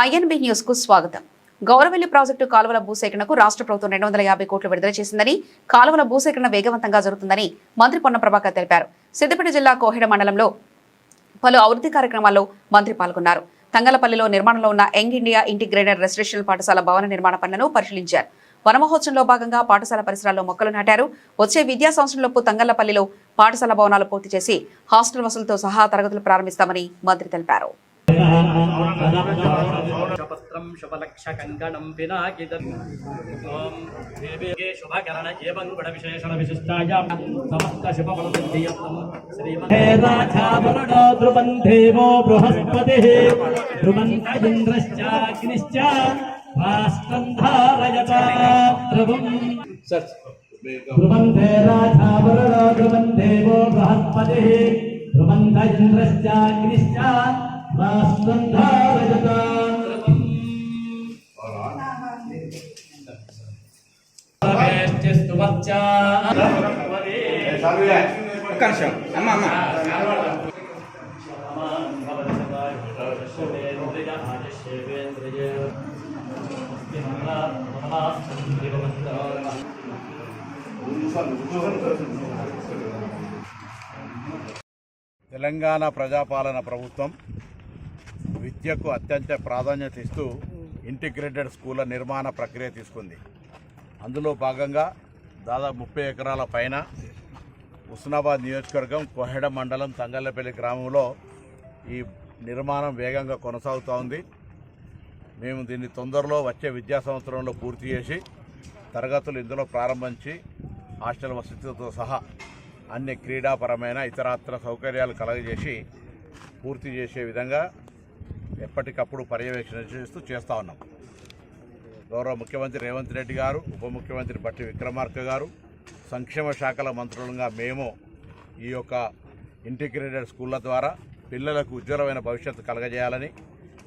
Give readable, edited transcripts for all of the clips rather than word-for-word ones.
INB news కు స్వాగతం. Gouravelli project కాలువల భూసేకరణకు రాష్ట్ర ప్రభుత్వం 250 కోట్లు విడుదల చేసిందని, కాలువల భూసేకరణ వేగవంతంగా జరుగుతుందని మంత్రి పొన్నం ప్రభాకర్ తెలిపారు. సిద్దిపేట జిల్లా కోహెడ మండలంలో పలు అభివృద్ధి కార్యక్రమాల్లో మంత్రి పాల్గొన్నారు. తంగలపల్లిలో నిర్మాణంలో ఉన్న యంగ్ ఇండియా ఇంటిగ్రేటెడ్ రెసిడెన్షియల్ పాఠశాల భవన నిర్మాణ పనులను పరిశీలించారు. వనమహోత్సవంలో భాగంగా పాఠశాల పరిసరాల్లో మొక్కలు నాటారు. వచ్చే విద్యా సంవత్సరంలోపు తంగళ్లపల్లిలో పాఠశాల భవనాలు పూర్తి చేసి హాస్టల్ వసతులతో సహా తరగతులు ప్రారంభిస్తామని మంత్రి తెలిపారు. శపత్రం శుభలక్ష కంకణం పినాకితం ఓం దేవే శుభకరణ ఏవంగుణ విశేషణ విశిష్టాయ సమస్త శుభఫలసిద్ధియత్తం శ్రీమతే రాజావరుణో ధ్రువం దేవో బృహస్పతిః ధ్రువంత ఇంద్రశ్చాగ్నిశ్చ రాష్ట్రం ధారయత ధ్రువం ధ్రువంతే రాజావరుణో ధ్రువం దేవో బృహస్పతిః ధ్రువంత ఇంద్రశ్చాగ్నిశ్చ రాష్ట్రం ధారయత తెలంగాణ ప్రజాపాలన ప్రభుత్వం విద్యకు అత్యంత ప్రాధాన్యత ఇస్తూ ఇంటిగ్రేటెడ్ స్కూళ్ళ నిర్మాణ ప్రక్రియ తీసుకుంది. అందులో భాగంగా దాదాపు 30 ఎకరాల పైన హుస్నాబాద్ నియోజకవర్గం కోహెడ మండలం తంగళ్లపల్లి గ్రామంలో ఈ నిర్మాణం వేగంగా కొనసాగుతూ ఉంది. మేము దీన్ని తొందరలో వచ్చే విద్యా సంవత్సరంలో పూర్తి చేసి తరగతులు ఇందులో ప్రారంభించి హాస్టల్ వసతితో సహా అన్ని క్రీడాపరమైన ఇతరత్ర సౌకర్యాలు కలగజేసి పూర్తి చేసే విధంగా ఎప్పటికప్పుడు పర్యవేక్షణ చేస్తూ ఉన్నాం. గౌరవ ముఖ్యమంత్రి రేవంత్ రెడ్డి గారు, ఉప ముఖ్యమంత్రి బట్టి విక్రమార్క గారు, సంక్షేమ శాఖల మంత్రులుగా మేము ఈ యొక్క ఇంటిగ్రేటెడ్ స్కూళ్ళ ద్వారా పిల్లలకు ఉజ్వలమైన భవిష్యత్తు కలగజేయాలని,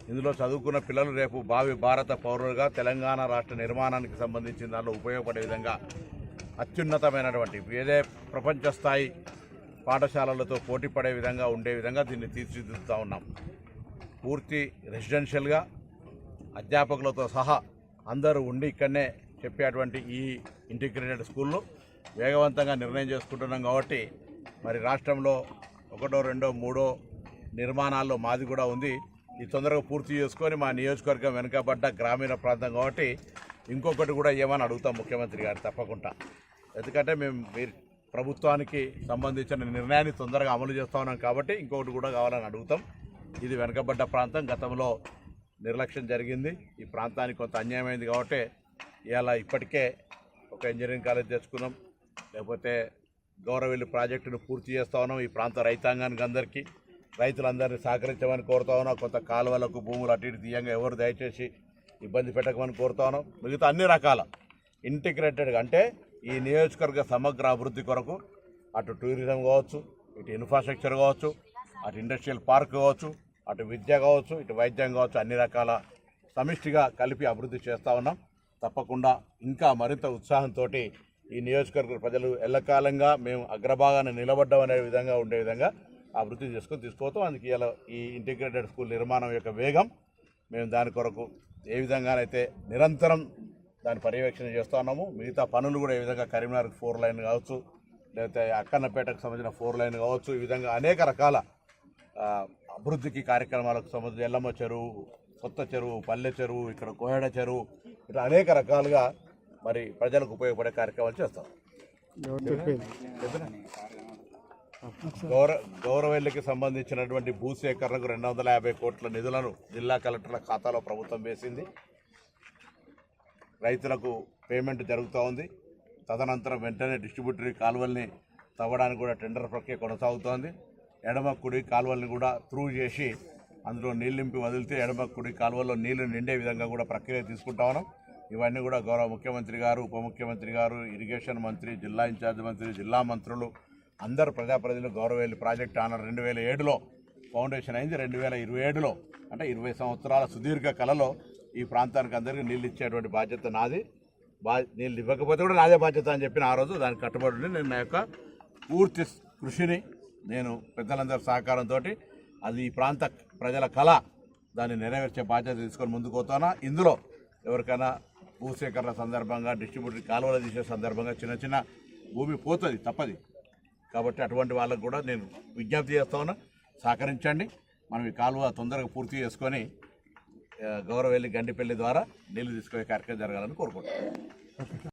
ఇందులో చదువుకున్న పిల్లలు రేపు భావి భారత పౌరులుగా తెలంగాణ రాష్ట్ర నిర్మాణానికి సంబంధించిన దానిలో ఉపయోగపడే విధంగా అత్యున్నతమైనటువంటి ఏదే ప్రపంచ స్థాయి పాఠశాలలతో పోటీ పడే విధంగా ఉండే విధంగా దీన్ని తీర్చిదిద్దుతూ ఉన్నాం. పూర్తి రెసిడెన్షియల్గా అధ్యాపకులతో సహా అందరూ ఉండి ఇక్కడనే చెప్పేటువంటి ఈ ఇంటిగ్రేటెడ్ స్కూళ్ళు వేగవంతంగా నిర్ణయం చేసుకుంటున్నాం. కాబట్టి మరి రాష్ట్రంలో 1, 2, 3 నిర్మాణాల్లో మాది కూడా ఉంది. ఈ తొందరగా పూర్తి చేసుకొని మా నియోజకవర్గం వెనుకబడ్డ గ్రామీణ ప్రాంతం కాబట్టి ఇంకొకటి కూడా ఏమని అడుగుతాం ముఖ్యమంత్రి గారు తప్పకుండా. ఎందుకంటే మేము మీరు ప్రభుత్వానికి సంబంధించిన నిర్ణయాన్ని తొందరగా అమలు చేస్తూ ఉన్నాం కాబట్టి ఇంకొకటి కూడా కావాలని అడుగుతాం. ఇది వెనుకబడ్డ ప్రాంతం, గతంలో నిర్లక్ష్యం జరిగింది. ఈ ప్రాంతానికి కొంత అన్యాయమైంది కాబట్టి ఇవాళ ఇప్పటికే ఒక ఇంజనీరింగ్ కాలేజ్ తెచ్చుకున్నాం, లేకపోతే గౌరవెల్లి ప్రాజెక్టును పూర్తి చేస్తూ ఉన్నాం. ఈ ప్రాంత రైతాంగానికి అందరికీ రైతులందరినీ సహకరించమని కోరుతా ఉన్నాం. కొంత కాలువలకు భూములు అటు ఇటు తీయంగా ఎవరు దయచేసి ఇబ్బంది పెట్టకమని కోరుతా ఉన్నాం. మిగతా అన్ని రకాల ఇంటిగ్రేటెడ్గా అంటే ఈ నియోజకవర్గ సమగ్ర అభివృద్ధి కొరకు అటు టూరిజం కావచ్చు, ఇటు ఇన్ఫ్రాస్ట్రక్చర్ కావచ్చు, అటు ఇండస్ట్రియల్ పార్క్ కావచ్చు, అటు విద్య కావచ్చు, ఇటు వైద్యం కావచ్చు, అన్ని రకాల సమిష్టిగా కలిపి అభివృద్ధి చేస్తూ ఉన్నాం. తప్పకుండా ఇంకా మరింత ఉత్సాహంతో ఈ నియోజకవర్గ ప్రజలు ఎల్లకాలంగా మేము అగ్రభాగాన్ని నిలబడ్డం అనే విధంగా ఉండే విధంగా అభివృద్ధి చేసుకొని తీసుకుపోతాం. అందుకే ఇలా ఈ ఇంటిగ్రేటెడ్ స్కూల్ నిర్మాణం యొక్క వేగం మేము దాని కొరకు ఏ విధంగానైతే నిరంతరం దాని పర్యవేక్షణ చేస్తూ ఉన్నాము. మిగతా పనులు కూడా ఏ విధంగా కరీంనగర్కి 4 లైన్ కావచ్చు, లేకపోతే అక్కన్నపేటకు సంబంధించిన 4 లైన్ కావచ్చు, ఈ విధంగా అనేక రకాల అభివృద్ధికి కార్యక్రమాలకు సంబంధించి ఎల్లమ్మ చెరువు, కొత్త చెరువు, పల్లె చెరువు, ఇక్కడ కోహెడ చెరువు, ఇట్లా అనేక రకాలుగా మరి ప్రజలకు ఉపయోగపడే కార్యక్రమాలు చేస్తాం. గౌరవెల్లికి సంబంధించినటువంటి భూసేకరణకు 250 కోట్ల నిధులను జిల్లా కలెక్టర్ల ఖాతాలో ప్రభుత్వం వేసింది. రైతులకు పేమెంట్ జరుగుతూ ఉంది. తదనంతరం వెంటనే డిస్ట్రిబ్యూటరీ కాలువల్ని తవ్వడానికి కూడా టెండర్ ప్రక్రియ కొనసాగుతోంది. ఎడమ కుడి కాలువల్ని కూడా త్రూ చేసి అందులో నీళ్ళు నింపి వదిలితే ఎడమ కుడి కాలువల్లో నీళ్లు నిండే విధంగా కూడా ప్రక్రియ తీసుకుంటా ఉన్నాం. ఇవన్నీ కూడా గౌరవ ముఖ్యమంత్రి గారు, ఉప ముఖ్యమంత్రి గారు, ఇరిగేషన్ మంత్రి, జిల్లా ఇన్ఛార్జ్ మంత్రి, జిల్లా మంత్రులు, అందరు ప్రజాప్రతినిధులు గౌరవెల్లి ప్రాజెక్టు ఆనర్ 2007లో ఫౌండేషన్ అయింది. 2027లో అంటే 20 సంవత్సరాల సుదీర్ఘ కళలో ఈ ప్రాంతానికి అందరికీ నీళ్ళు ఇచ్చేటువంటి బాధ్యత నాది. నీళ్ళు ఇవ్వకపోతే కూడా నాదే బాధ్యత అని చెప్పిన ఆ రోజు దానికి కట్టుబడి నేను నా యొక్క పూర్తి కృషిని నేను పెద్దలందరి సహకారంతో అది ఈ ప్రాంత ప్రజల కళ దాన్ని నెరవేర్చే బాధ్యత తీసుకొని ముందుకు పోతానా. ఇందులో ఎవరికైనా భూసేకరణ సందర్భంగా డిస్ట్రిబ్యూటర్ కాలువలు తీసే సందర్భంగా చిన్న చిన్న భూమి పోతుంది, తప్పది. కాబట్టి అటువంటి వాళ్ళకు కూడా నేను విజ్ఞప్తి చేస్తా ఉన్నా, సహకరించండి. మనం ఈ కాలువ తొందరగా పూర్తి చేసుకొని గౌరవెల్లి గండిపల్లి ద్వారా నీళ్లు తీసుకునే కార్యక్రమం జరగాలని కోరుకుంటున్నాను.